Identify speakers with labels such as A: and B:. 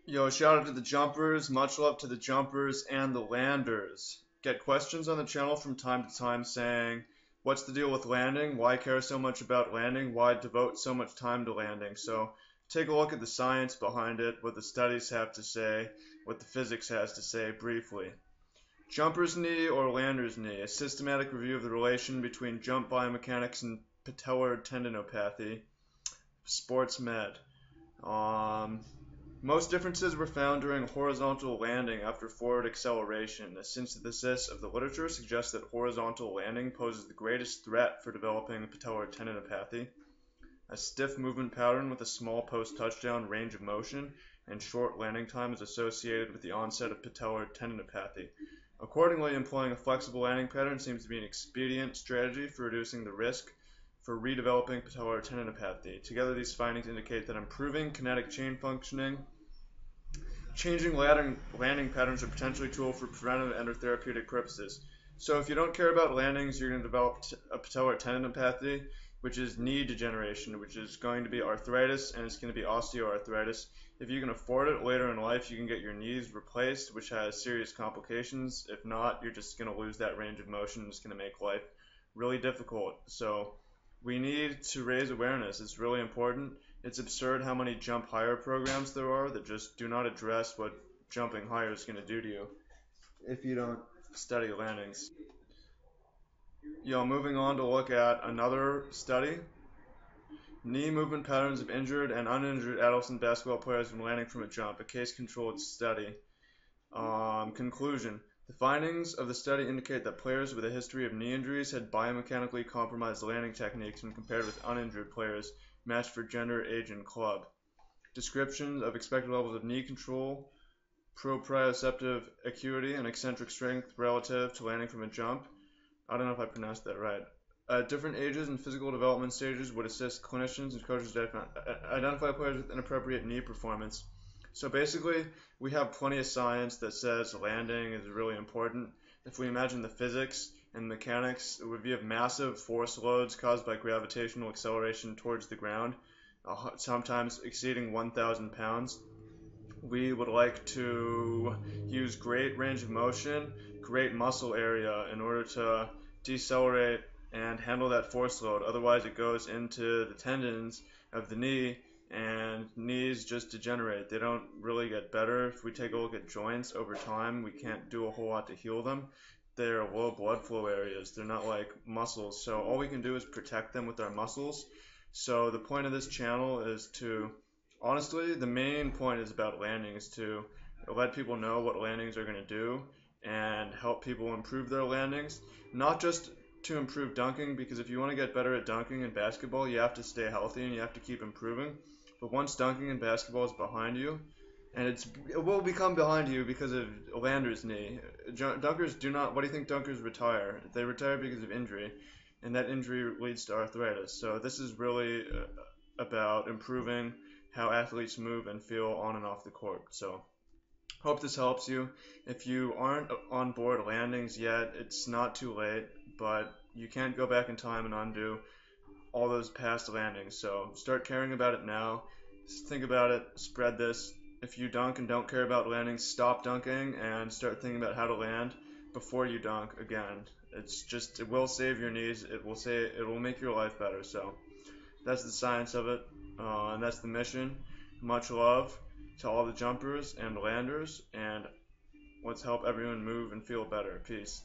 A: Yo, shout out to the jumpers, much love to the jumpers and the landers. Get questions on the channel from time to time saying, what's the deal with landing? Why care so much about landing? Why devote so much time to landing? So take a look at the science behind it, what the studies have to say, what the physics has to say briefly. Jumper's knee or lander's knee, a systematic review of the relation between jump biomechanics and patellar tendinopathy, sports med. Um, Most differences were found during horizontal landing after forward acceleration. A synthesis of the literature suggests that horizontal landing poses the greatest threat for developing patellar tendinopathy. A stiff movement pattern with a small post-touchdown range of motion and short landing time is associated with the onset of patellar tendinopathy. Accordingly, employing a flexible landing pattern seems to be an expedient strategy for reducing the risk for redeveloping patellar tendinopathy. Together, these findings indicate that improving kinetic chain functioning, changing landing patterns are potentially a tool for preventive and or therapeutic purposes. So if you don't care about landings, you're going to develop a patellar tendinopathy, which is knee degeneration, which is going to be arthritis, and it's going to be osteoarthritis. If you can afford it later in life, you can get your knees replaced, which has serious complications. If not, you're just going to lose that range of motion. It's going to make life really difficult. So we need to raise awareness. It's really important. It's absurd how many jump higher programs there are that just do not address what jumping higher is going to do to you if you don't study landings. Moving on to look at another study. Knee movement patterns of injured and uninjured adolescent basketball players when landing from a jump, a case-controlled study. Conclusion. The findings of the study indicate that players with a history of knee injuries had biomechanically compromised landing techniques when compared with uninjured players matched for gender, age, and club. Descriptions of expected levels of knee control, proprioceptive acuity, and eccentric strength relative to landing from a jump. I don't know if I pronounced that right. At different ages and physical development stages would assist clinicians and coaches to identify players with inappropriate knee performance. So basically, we have plenty of science that says landing is really important. If we imagine the physics and mechanics, it would be of massive force loads caused by gravitational acceleration towards the ground, sometimes exceeding 1,000 pounds. We would like to use great range of motion, great muscle area in order to decelerate and handle that force load. Otherwise, it goes into the tendons of the knee, and knees just degenerate. They don't really get better. If we take a look at joints over time, we can't do a whole lot to heal them. They're low blood flow areas. They're not like muscles. So all we can do is protect them with our muscles. So the point of this channel is to, honestly, the main point is about landings, to let people know what landings are going to do and help people improve their landings. Not just to improve dunking, because if you want to get better at dunking in basketball, you have to stay healthy and you have to keep improving. But once dunking in basketball is behind you, and it will become behind you because of Lander's knee. Dunkers do not. What do you think dunkers retire? They retire because of injury, and that injury leads to arthritis. So this is really about improving how athletes move and feel on and off the court. So hope this helps you. If you aren't on board landings yet, it's not too late, but you can't go back in time and undo all those past landings. So start caring about it now. Think about it, spread this. If you dunk and don't care about landing, stop dunking and start thinking about how to land before you dunk again. It will save your knees. It will make your life better. So that's the science of it, and that's the mission. Much love to all the jumpers and landers, and let's help everyone move and feel better. Peace.